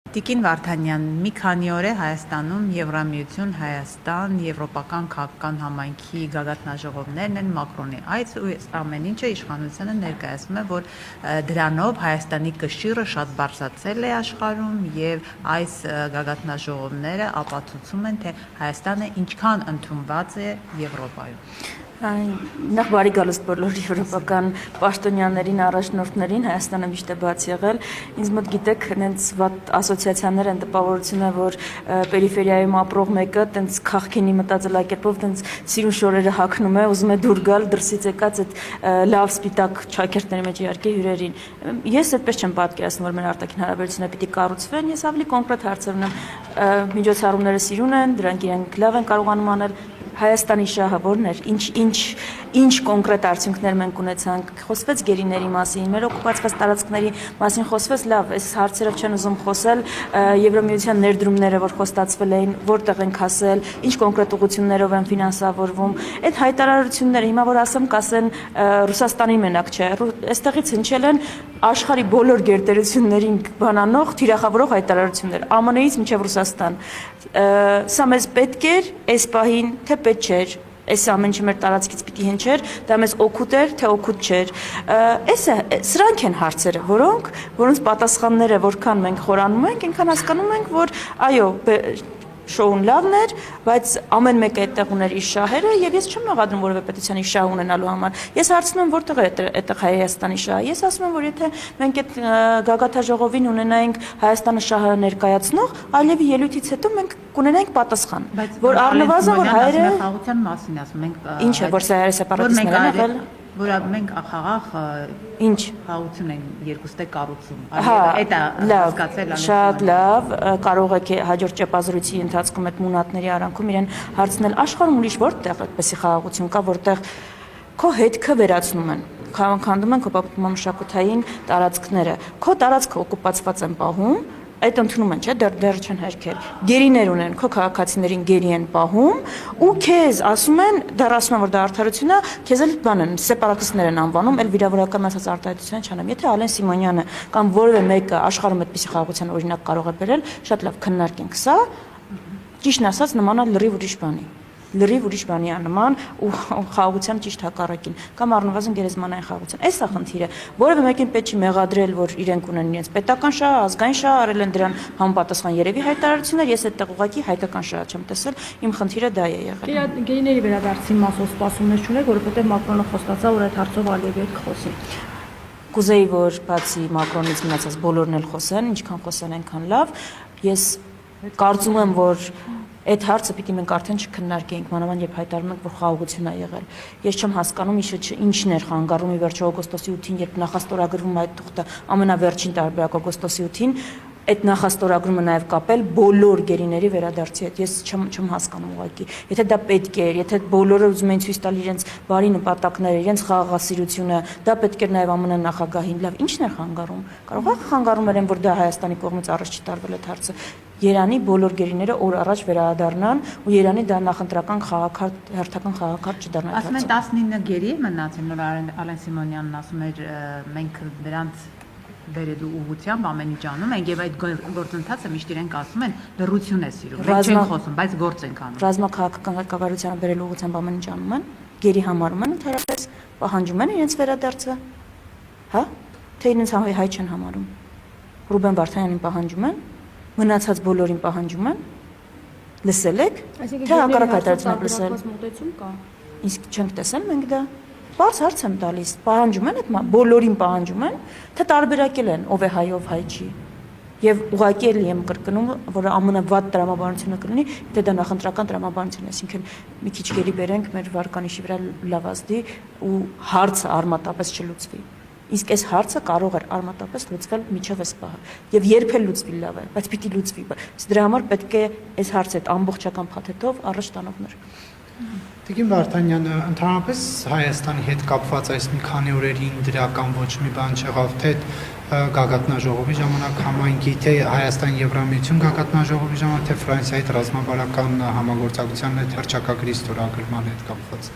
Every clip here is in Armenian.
Տիկին Վարդանյան, մի քանի օր է Հայաստանում Եվրամիություն, Հայաստան, Եվրոպական քաղաքական համայնքի գագաթնաժողովներն են, Մակրոնի այց ու ամեն ինչը իշխանությունը ներկայացնում է, որ դրանով Հայաստանի կշիռը շատ բարձրացել է աշխարհում եւ այս գագաթնաժողովները ապացուցում են, թե Հայաստանը ինչքան ընդունված է Եվրոպայում։ Նախ բարի գալուստ բոլոր եվրոպական պաշտոնյաներին, առաջնորդներին, Հայաստանը միշտ է բաց եղել։ Ինձ մոտ գիտեք, հենց վատ ասոցիացիաներ են տպավորությունը, որ պերիֆերիայում ապրող մեկը տենց քաղքինի մտածելակերպով տենց սիրուն շորերը հագնում է, ուզում է դուր գալ դրսից եկած այդ լավ սպիտակ չակերտների մեջ իհարկե հյուրերին։ Ես այդպես չեմ պատկերացնում, որ մեր արտաքին հարաբերությունները պիտի կառուցվեն, ես ավելի կոնկրետ հարցեր ունեմ։ Միջոցառումները սիրուն են, դրանք իրենք լավ են կարողանում անել։ Հայաստանի շահը որն էր, ինչ կոնկրետ արդյունքներ մենք ունեցանք, խոսվեց գերիների մասին, մեր օկուպացված տարածքների մասին խոսվեց, լավ, այս հարցերով չեն ուզում խոսել, Եվրամիության ներդրումները, որ խոստացվել էին, որտեղ են հասել, ինչ կոնկրետ ուղղություններով են ֆինանսավորվում, այդ հայտարարությունները, հիմա որ ասեմ, կասեն Ռուսաստանի մենակ չէ, այստեղից հնչել են աշխարհի բոլոր գերտերություններին բանանող, թիրախավորող հայտարարություններ, ԱՄՆ-ից մինչև Ռուսաստան։ Սա մեզ պետք էր, այս պահին, թե պետք չէր, այս ամեն ինչը մեր տարածքից պիտի հնչեր, դա մեզ օգուտ էր, թե օգուտ չէր։ Սրանք են հարցերը, որոնց պատասխանները որքան մենք խորանում ենք, այնքան հասկանում ենք, որ այո, շոուն լավն էր, բայց ամեն մեկը այդտեղ ուներ իր շահերը եւ ես չեմ մեղադրում որևէ պետության իր շահ ունենալու համար։ Ես հարցնում եմ որտեղ է այդտեղ Հայաստանի շահը։ Ես ասում եմ, որ եթե մենք այդ գագաթաժողովին ունենայինք Հայաստանը շահը ներկայացնող, այլևի ելույթից հետո մենք կունենայինք պատասխան, որ առնվազն որ հայերը խաղաղության մասին ասում ենք, ինչ է, որ սա սեպարատիստներ են եղել, որ մենք խաղաղ ինչ խաղաղություն են երկուստե կառուցում։ Այդ է հասկացել, շատ լավ, կարող եք հաջորդ ճեպազրույցի ընթացքում այդ մունատների արանքում իրեն հարցնել աշխարհում ուրիշ որտեղ այդպեսի խաղաղություն կա, որտեղ քո հետքը վերացնում են, քանդում են քո մշակութային տարածքները, քո տարածքը օկուպացված են պահում, այդ ընդունում են, չէ, դեռ չեն հերքել։ Գերիներ ունեն, քո քաղաքացիներին գերի են պահում, ու քեզ ասում են, դեռ ասում են, որ դա արդարություն է, քեզ էլ բան են, սեպարատիստներ են անվանում, էլ վիրավորական ասած արտահայտություն չանեմ։ Եթե Ալեն Սիմոնյանը կամ որևէ մեկը աշխարհում այդպիսի խաղաղության օրինակ կարող է բերել, շատ լավ քննարկենք սա, ճիշտն ասած նմանա լրիվ ուրիշ բանի է նման ու խաղաղության ճիշտ հակառակին կամ առնվազն գերեզմանային խաղաղության։ Այս է խնդիրը, որևէ մեկին պետք չի մեղադրել, որ իրենք ունեն իրենց պետական շահ, ազգային շահ, արել են դրան համապատասխան երևի հայտարարություններ, ես այդտեղ ուղղակի հայկական շահ չեմ տեսել, իմ խնդիրը դա է եղել։ Գերիների վերադարձի մասով սպասումներ չունեք, որովհետև Մակրոնը խոստացավ, որ այդ հարցով Ալիևի հետ կխոսի։ Կուզեի, որ բացի Մակրոնից մնացած բոլորն էլ խոսեն, ինչքան խոսեն, այնքան լավ։ Ես կարծում եմ, որ այդ հարցը պիտի մենք արդեն չքննարկենք, մանավանդ երբ հայտարարում ենք, որ խաղաղություն է եղել։ Ես չեմ հասկանում ինչն էր խանգարում ի վերջո օգոստոսի 8-ին, երբ նախաստորագրվում այդ թուղթը ամենավերջին տարբերակ օգոստոսի 8-ին, այդ նախաստորագրումը նաև կապել բոլոր գերիների վերադարձի հետ։ Ես չեմ հասկանում ուղղակի։ Եթե դա պետք էր, եթե բոլորը ուզում էին ցույց տալ իրենց բարի նպատակները, իրենց խաղաղասիրությունը, դա պետք էր նաև ԱՄՆ նախագահին։ Լավ, ի՞նչն է խանգարում։ Կարող է խանգարում էր, որ դա Հայաստանի կողմից առաջ չտարվել այդ հարցը։ Երանի բոլոր գերիները օր առաջ վերադառնան ու Երանի դա նախընտրական հերթական խաղաքարտ չդառնա։ Ասում են 19 գերի մնացին, նոր Ալեն Սիմոնյանն ասում էր մենք դրանց վերելու ուղղությամբ ամեն ինչ անում ենք եւ այդ գործընթացը միշտ իրենք ասում են լրություն է սիրում։ Մենք չենք խոսում, բայց գործ ենք անում։ Ռազմաքաղաքական ղեկավարությանը վերելու ուղղությամբ ամեն ինչ անում են, գերի համարում են ընդհանրապես պահանջում են իրենց վերադարձը։ Հա? Թե իրենց հայ չեն համարում։ Ռուբեն Վարդանյանին պահանջում են, մնացած բոլորին պահանջում են։ Լսել եք։ Թե հակառակ հայտարարություն եք լսել։ Իսկ չենք տեսել մենք դա։ Բարձ հարց եմ տալիս, պահանջում են այդ բոլորին պահանջում են, թե տարբերակել են ով է հայ, ով հայ չի։ Եվ ուղղակի էլի եմ կրկնում, որ ամենավատ տրամաբանությունը կլինի, եթե դա նախընտրական տրամաբանություն է, այսինքն մի քիչ գերի բերենք մեր վարկանիշի վրա լավ ազդի ու հարցը արմատապես չլուծվի։ Իսկ այս հարցը կարող էր արմատապես լուծվել միջև այս պահը։ Եվ երբ էլ լուծվի լավ է, բայց պիտի լուծվի։ Դրա համար պետք է այս հարցը այդ ամբողջական փաթեթով առաջ տանողներ։ Տիկին Վարդանյանը, ընդհանրապես Հայաստանի հետ կապված այս մի քանի օրերին դրական ոչ մի բան չեղավ, թե գագաթնաժողովի ժամանակ համայնքի, թե Հայաստանի Եվրամիություն գագաթնաժողովի ժամանակ, թե Ֆրանսիայի հետ ռազմավարական համագործակցության հետ հռչակագրի ստորագրման հետ կապված։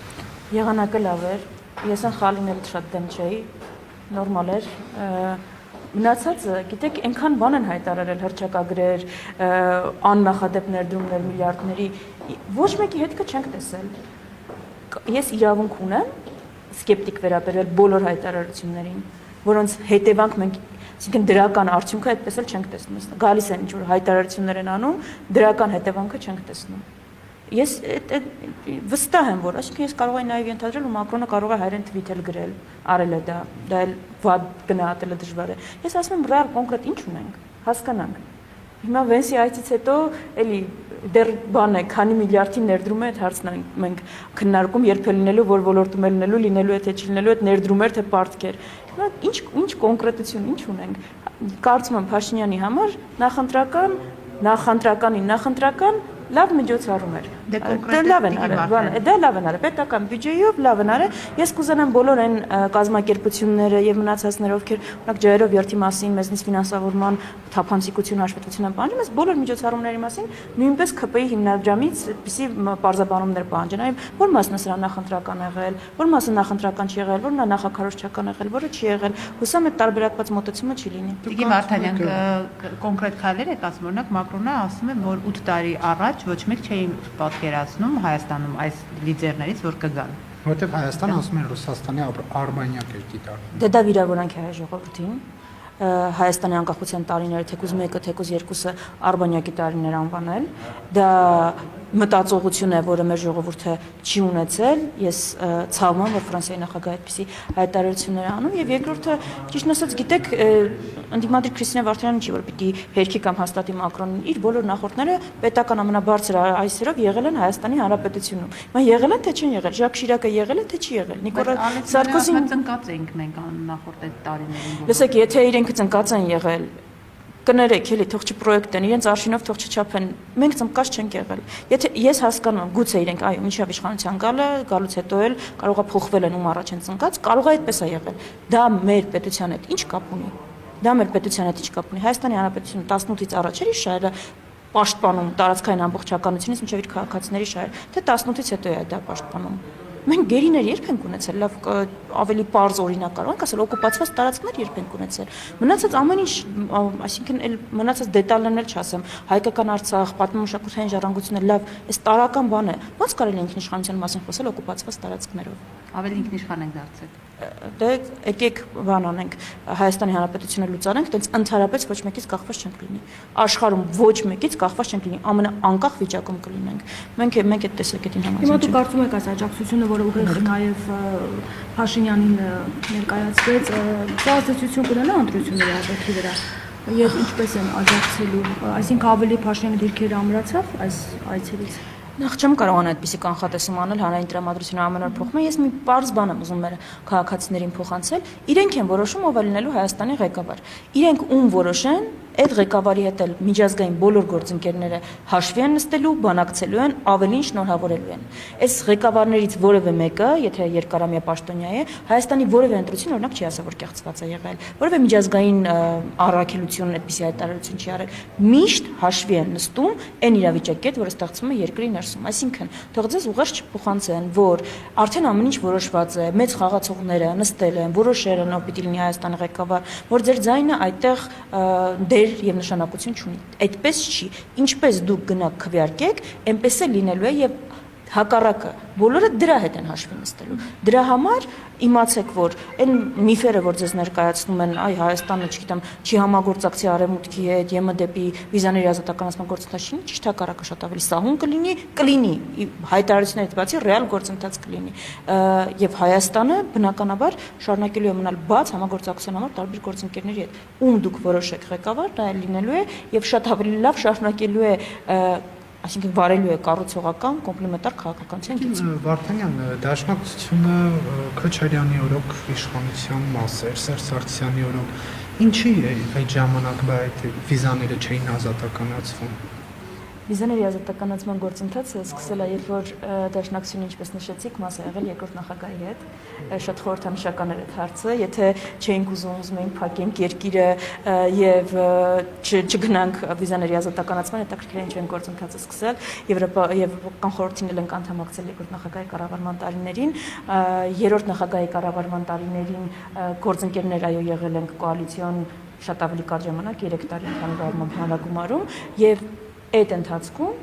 Եղանակը լավ էր, ես այն խալին էլ շատ դեմ չէի, նորմալ էր, Մնացածը, գիտեք, այնքան բան են հայտարարել հռչակագրեր, աննախադեպ ներդրումներ միլիարդների, ոչ մեկի հետքը չենք տեսել։ Ես իրավունք ունեմ սկեպտիկ վերաբերել բոլոր հայտարարություններին, որոնց հետևանք մենք, այսինքն դրական արդյունքը այդպես էլ չենք տեսնում։ Գալիս են ինչ-որ հայտարարություններ են անում, դրական հետևանքը չենք տեսնում։ Ես վստահ եմ, որ այսինքն ես կարող եմ նաև ենթադրել, ու Մակրոնը կարող է հայերեն թվիթ էլ գրել, արել է դա էլ վատ գնահատելը դժվար է։ Ես ասում եմ ռեալ կոնկրետ ինչ ունենք, հասկանանք։ Հիմա Վենսի այցից հետո էլի դեռ բան է, քանի միլիարդի ներդրում է այդ հարցն մենք քննարկում, երբ է լինելու, որ ոլորտում է լինելու է թե չի լինելու, այդ ներդրումներ թե պարտքեր։ Հիմա ինչ կոնկրետություն, ինչ ունենք։ Կարծում եմ Փաշինյանի համար նախընտրական լավ միջոցառում էր։ Դա լավ են արել, պետական բյուջեով լավ են արել։ Ես կուզենամ բոլոր այն կազմակերպությունները եւ մնացածները, ովքեր օրինակ ջերով երթի մասին, մեզնից ֆինանսավորման թափանցիկություն հաշվետվություն են պահանջում, ես բոլոր միջոցառումների մասին նույնպես ԿՊ-ի հիմնադրամից այդպիսի պարզաբանումներ պահանջեն, այ որ մասն է սրա նախընտրական եղել, որ մասը նախընտրական չի եղել, որն է նախակարողչական եղել, որը չի եղել։ Հուսամ այդ տարբերակված մոտեցումը չի լինի։ Տիկին Վարդանյան, կոնկրետ քայլեր եք ասում, օրինակ Մակրոնը ասում է, որ 8 տարի առաջ ոչ մեկ չէին պատկերացնում Հայաստանում այս լիդերներից, որ կգան։ Որտեւ Հայաստանը ասում են Ռուսաստանի արբանյակ էր դիտարկում։ Դա վիրավորանք է հայ ժողովրդին։ Հայաստանի անկախության տարիները թեկուզ մեկը, թեկուզ երկուսը արբանյակի տարիներ անվանել։ Դա մտածողություն է, որը մեր ժողովուրդը չի ունեցել։ Ես ցավում եմ, որ Ֆրանսիայի նախագահը այդպիսի հայտարարություններ անում, եւ երկրորդը, ճիշտ ասած, գիտեք, ընդդիմադիր Քրիստինե Վարդանյանը չի, որ պիտի հերքի կամ հաստատի Մակրոնին, իր բոլոր նախորդները պետական ամենաբարձր այսերով եղել են Հայաստանի Հանրապետությունում։ Հիմա եղել են թե չեն եղել, Ժակ Շիրակը եղել է թե չի եղել, Նիկոլա Սարկոզին ծնկած էինք մենք նախորդ այդ տարիներին։ Լսեք, եթե իրենք ծնկած են եղել, կներեք, էլի, թող չպրոյեկտեն, իրենց արշինով թող չչափեն։ Մենք ծնկած չենք եղել։ Եթե ես հասկանում եմ, գուցե իրենք, այո, մինչև իշխանության գալուց հետո էլ կարող է փոխվել են ում առաջ են ծնկած, կարող է այդպես է եղել։ Դա մեր պետության հետ ինչ կապ ունի։ Դա մեր պետության հետ ինչ կապ ունի։ Հայաստանի Հանրապետությունը 18-ից առաջ էր շահերը պաշտպանում տարածքային ամբողջականությունից մինչև իր քաղաքացիների շահերը, թե 18-ից հետո է դա պաշտպանում։ Մենք գերիներ երբ ենք ունեցել, լավ ավելի པարզ օրինակ կարող ենք ասել, օկուպացված տարածքներ երբ ենք ունեցել։ Մնացած ամեն ինչ, այսինքն էլ մնացած դետալներն էլ չասեմ, հայկական Արցախ, պատմամշակութային ժառանգությունը լավ, այս տարական բան է։ Ոնց կարելի է ինքնիշխանության մասին խոսել օկուպացված տարածքներով։ Ավելի ինքնիշխան ենք դարձել։ Դե եկեք բան անենք, Հայաստանի Հանրապետությունը լուծարենք, այդպես ընդհանրապես ոչ մեկից կախված չենք լինի։ Աշխարհում ոչ մեկից կախված չենք լինի, ամենաանկախ վիճակում կլինենք։ Մենք այդ տեսակետին համաձայն ենք։ Հիմա դուք կարծում եք այս աջակցությունը, որը ուղիղ նաև Փաշինյանին ներկայացվեց, սա ազդեցություն կունենա ընտրությունների արդյունքի վրա։ Եվ ինչպես են աջակցելու, այսինքն ավելի Փաշինյանի դիրքերը ամրացավ այս այցերից։ Նախ չեմ կարողանա այդպիսի կանխատեսում անել, հանրային տրամադրությունը ամեն օր փոխվում է։ Ես մի պարզ բան եմ ուզում մեր քաղաքացիներին փոխանցել։ Իրենք են որոշում ով է լինելու Հայաստանի ղեկավար։ Իրենք ում որոշեն, այդ ղեկավարի հետ էլ միջազգային բոլոր գործընկերները հաշվի են նստելու, բանակցելու են, ավելին շնորհավորելու են։ Այս ղեկավարներից որևէ մեկը, եթե երկարամյա պաշտոնյա է, Հայաստանի որևէ ընտրություն օրինակ չի ասա, որ կեղծված է եղել, որևէ միջազգային առաքելություն այդպիսի հայտարարություն չի արել։ Միշտ հաշվի են նստում այն իրավիճակի հետ, որը ստեղծվում է երկրի ներսում։ Այսինքն, թող ձեզ ուղղակի չփոխանցեն, որ արդեն ամեն ինչ որոշված է, մեծ խաղացողները նստել են, որոշել են, ով պիտի լինի Հայաստանի ղեկավար, որ ձեր ձայնը այդտեղ եւ նշանակություն չունի։ Այդպես չի։ Ինչպես դուք գնաք քվեարկեք, այնպես է լինելու է եւ հակառակը բոլորը դրա հետ են հաշվի նստելու։ Դրա համար իմացեք, որ այն միֆերը, որ ձեզ ներկայացնում են, այ Հայաստանը, չգիտեմ, չի համագործակցի արևմուտքի հետ, ԵՄ դեպի վիզաների ազատականացման գործընթաց չի, ճիշտ հակառակը շատ ավելի սահուն կլինի, հայտարարություններից բացի ռեալ գործընթաց կլինի։ Եվ Հայաստանը բնականաբար շարունակելու է մնալ բաց համագործակցության համար տարբեր գործընկերների հետ։ Ում դուք որոշեք ղեկավար, դա լինելու է եւ շատ ավելի լավ շարունակելու է այսինքն վարելու է կառուցողական կոմպլեմենտար քաղաքականության գիծ։ Վարդանյան, Դաշնակցությունը Քոչարյանի օրոք իշխանության մաս էր, Սերժ Սարգսյանի օրոք, ինչի այդ ժամանակ այդ վիզաները չէին ազատականացվում։ Վիզաների ազատականացման գործընթացը սկսել է, երբ որ Դաշնակցությունը, ինչպես նշեցիք, մաս է եղել երկրորդ նախագահի հետ, շատ խորհրդանշական էր այդ հարցը, եթե չէինք ուզում էինք փակենք երկիրը եւ չգնանք վիզաների ազատականացման, հետաքրքիր է ինչ են գործընթացը սկսել, Եվրոպական խորհրդին էլ ենք անդամակցել երկրորդ նախագահի կառավարման տարիներին, երրորդ նախագահի կառավարման տարիներին գործընկերներ այո եղել ենք կոալիցիոն շատ ավելի կարճ ժամանակ 3 տարի ընդհանուր առմամբ հանրագումարում եւ այդ ընթացքում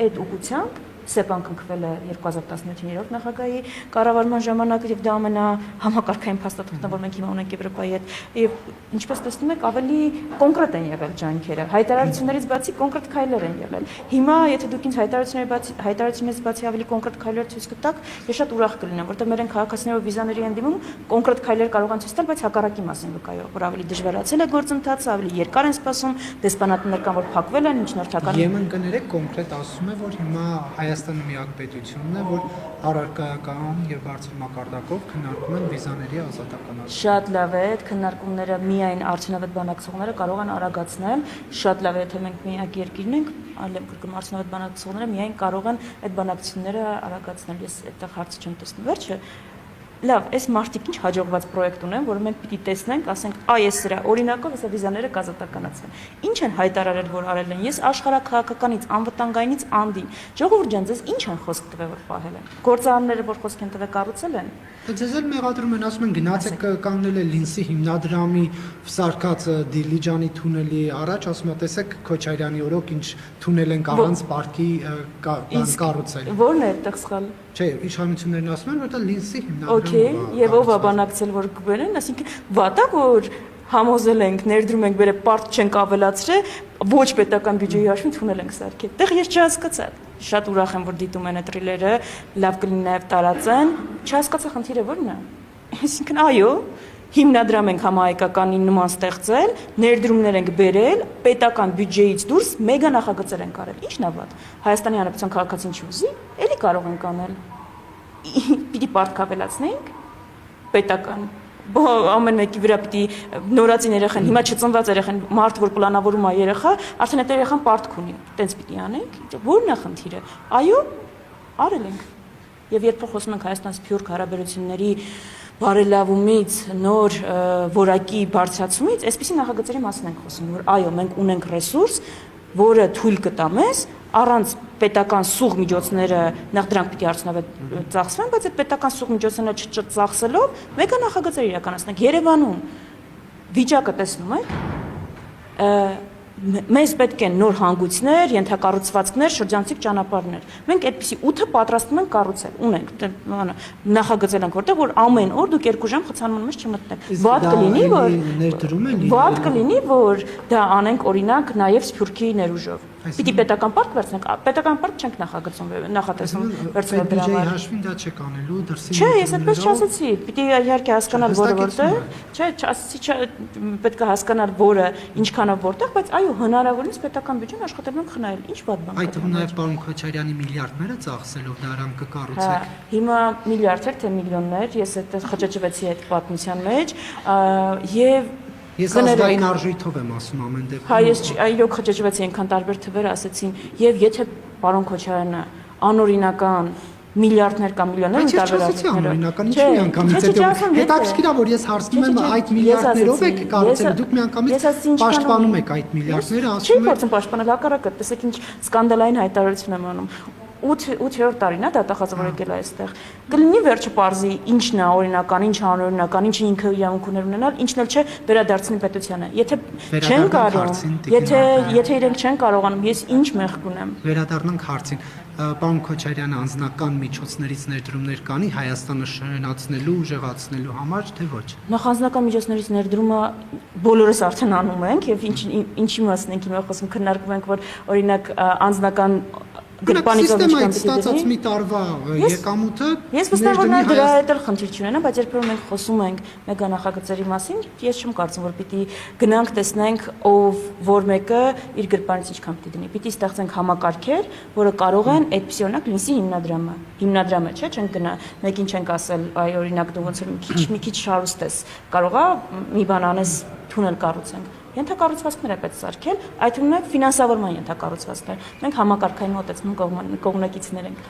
այդ ուղղությամբ ՍԵՊ-ն կնքվել է 2017-ի երրորդ նախագահի կառավարման ժամանակ եւ դա ամենահամակարգային փաստաթղթն է, որ մենք հիմա ունենք Եվրոպայի հետ եւ ինչպես տեսնում եք ավելի կոնկրետ են եղել ջանքերը, հայտարարություններից բացի կոնկրետ քայլեր են եղել։ Հիմա եթե դուք ինձ հայտարարություններից բացի ավելի կոնկրետ քայլեր ցույց կտաք, ես շատ ուրախ կլինեմ, որտեղ մեր քաղաքացիներով վիզաների են դիմում, կոնկրետ քայլեր կարող են ցույց տալ, բայց հակառակի մասին վկայող, որ ավելի դժվարացել է գործընթացը, ավելի երկար են սպասում, դեսպանատներ կան, որ փակվել են, միջնորդական։ Եմեն կներեք կոնկրետ ասում է, որ հիմա Հայաստանը միակ պետությունն է, որ առարկայական եւ բարձր մակարդակով քննարկում են վիզաների ազատականացումը։ Շատ լավ է, այդ քննարկումները միայն արդյունավետ բանակցողները կարող են արագացնել։ Շատ լավ է, եթե մենք միակ երկիրն ենք, այլև կրկնում արդյունավետ բանակցողները միայն կարող են այդ բանակցությունները արագացնել։ Ես այդտեղ հարց չեմ տեսնում։ Վերջը լավ, այս մարտիկ ինչ հաջողված պրոյեկտ ունեն, որը մենք պիտի տեսնենք, ասենք, այս սրա օրինակով հեսա վիզաները կազատականացվեն։ Ինչ են հայտարարել, որ արել են։ Ես աշխարհաքաղաքականից, անվտանգայինից անդին։ Ժողովուրդ ջան, ձեզ ինչ են խոսք տվել, որ պահել են։ Գործարանները, որ խոսք են տվել, կառուցել են։ Ձեզ էլ մեղադրում են, ասում են գնացեք կանգնել է Լինսի հիմնադրամի սարկած Դիլիջանի թունելի առաջ, ասում են, տեսեք Քոչարյանի օրոք ինչ թունել են առանց պարկի կառուցել։ Որն է այդտեղ սխալ։ Չէ, իշխանություններն ասում են, որ դա Լինսի հիմնադրամը։ Okay, եւ ով է բանակցել, որ կբերեն, այսինքն վատա որ համոզել ենք, ներդրում ենք, բերե պարտ չենք ավելացրել, ոչ պետական բյուջեի հաշվին թունել ենք սարքել։ Այդտեղ ես չհասկացա։ Շատ ուրախ եմ, որ դիտում են այդ ռիլերը, լավ կլինի նաեւ տարածեն։ Չհասկացա խնդիրը որն է։ Այսինքն այո, հիմնադրամ ենք համահայկականին նման ստեղծել, ներդրումներ ենք բերել, պետական բյուջեից դուրս մեգա նախագծեր ենք արել։ Ի՞նչն է վատ։ Հայաստանի Հանրապետության քաղաքացին չուզի, էլի կարող ենք անել։ Պիտի պարտք ավելացնենք պետական ամեն մեկի վրա պիտի նորածին երեխան, հիմա չծնված երեխան, մարդ որ պլանավորում է երեխա, արդեն այդ երեխան պարտք ունի, տենց պիտի անենք։ Որն է խնդիրը։ Այո, արել ենք։ Եվ երբ խոսում ենք Հայաստանի սփյուռք հարաբերությունների բարելավումից, նոր որակի բարձրացումից, այսպիսի նախագծերի մասին ենք խոսում, որ այո, մենք ունենք ռեսուրս, որը թույլ կտա մեզ առանց պետական սուղ միջոցները նախ դրանք պիտի արդյունավետ ծախսվեն, բայց այդ պետական սուղ միջոցները չծախսելով մեկ նախագծեր իրականացնենք Երևանում վիճակը տեսնում եք մեզ պետք են նոր հանգույցներ, ենթակառուցվածքներ, շրջանցիկ ճանապարհներ։ Մենք այդպիսի 8-ը պատրաստում ենք կառուցել, ունենք նախագծել ենք որտեղ որ ամեն օր դուք 2 ժամ խցանման մեջ չմտնեք։ Վատ կլինի որ վատ կլինի որ դա անենք օրինակ նաև Սփյուռքի ներուժով։ Պիտի պետական պարկ վերցնենք, պետական պարկ չենք նախագծում, նախատեսում վերցնել դրա համար։ Հաշվին դա չեք անելու, դրսի։ Չէ, ես այդպես չասացի։ Պիտի իհարկե հասկանալ որը որտեղ։ Չէ, չասացի, պետք է հասկանալ որը ինչքանով որտեղ, բայց այո, հնարավորինս պետական բյուջեն աշխատելու ենք խնայել։ Ինչ վատ բան։ Այդ նաև պարոն Քոչարյանի միլիարդները ծախսելով դարան կկառուցեք։ Հիմա միլիարդեր թե միլիոններ, ես այդտեղ խճճվեցի այդ պատմության մեջ, եւ Ես ազգային արժույթով եմ ասում ամեն դեպքում։ Հա, ես այո խճճվեցի այնքան տարբեր թվեր ասեցին, եւ եթե պարոն Քոչարյանը անօրինական միլիարդներ կամ միլիոններ տարբերակներով։ Ինչի՞ միանգամից հետաքրքիր է որ ես հարցնում եմ այդ միլիարդներով եք կառուցել, դուք միանգամից պաշտպանում եք այդ միլիարդները, ասում եք։ Չի փորձում պաշտպանել, հակառակը, տեսեք ինչ սկանդալային հայտարարություն եմ անում։ 8-րդ տարին է դատախազը եկել այստեղ։ Կլինի վերջը պարզի ինչն է օրինական, ինչ անօրինական, ինչը ինքը իրավունքներ ունենալ, ինչն էլ չէ վերադարձնի պետությանը։ Եթե չեն կարող, եթե իրենք չեն կարողանում, ես ինչ մեղք ունեմ։ Վերադառնանք հարցին։ Պարոն Քոչարյանը անձնական միջոցներից ներդրումներ կանի Հայաստանը շրջանցնելու, ուժեղացնելու համար, թե ոչ։ Նախանձնական միջոցներից ներդրումը բոլորս արդեն անում ենք եւ ինչի մասին ենք հիմա խոսում, քննարկում ենք, որ օրինակ անձնական գրպանիցով ինչքան ստացած մի տարվա եկամուտը ես վստահ եմ որ դրա հետ էլ խնդիր չունենա, բայց երբ որ մենք խոսում ենք մեգա նախագծերի մասին, ես չեմ կարծում որ պիտի գնանք տեսնենք ով որ մեկը իր գրպանից ինչքան պիտի դնի։ Պիտի ստեղծենք համակարգեր, որը կարող են այդպիսի օրինակ Լինսի հիմնադրամը, չէ՞, չենք գնա, մեկին չենք ասել, այ օրինակ դու ոնց որ մի քիչ շարուստ ես, կարող է մի բան անես, թունել կառուցենք։ Ենթակառուցվածքներ է պետք սարքել, այդ թվում նաև ֆինանսավորման ենթակառուցվածքներ։ Մենք համակարգային մոտեցում կողմնակիցներ ենք։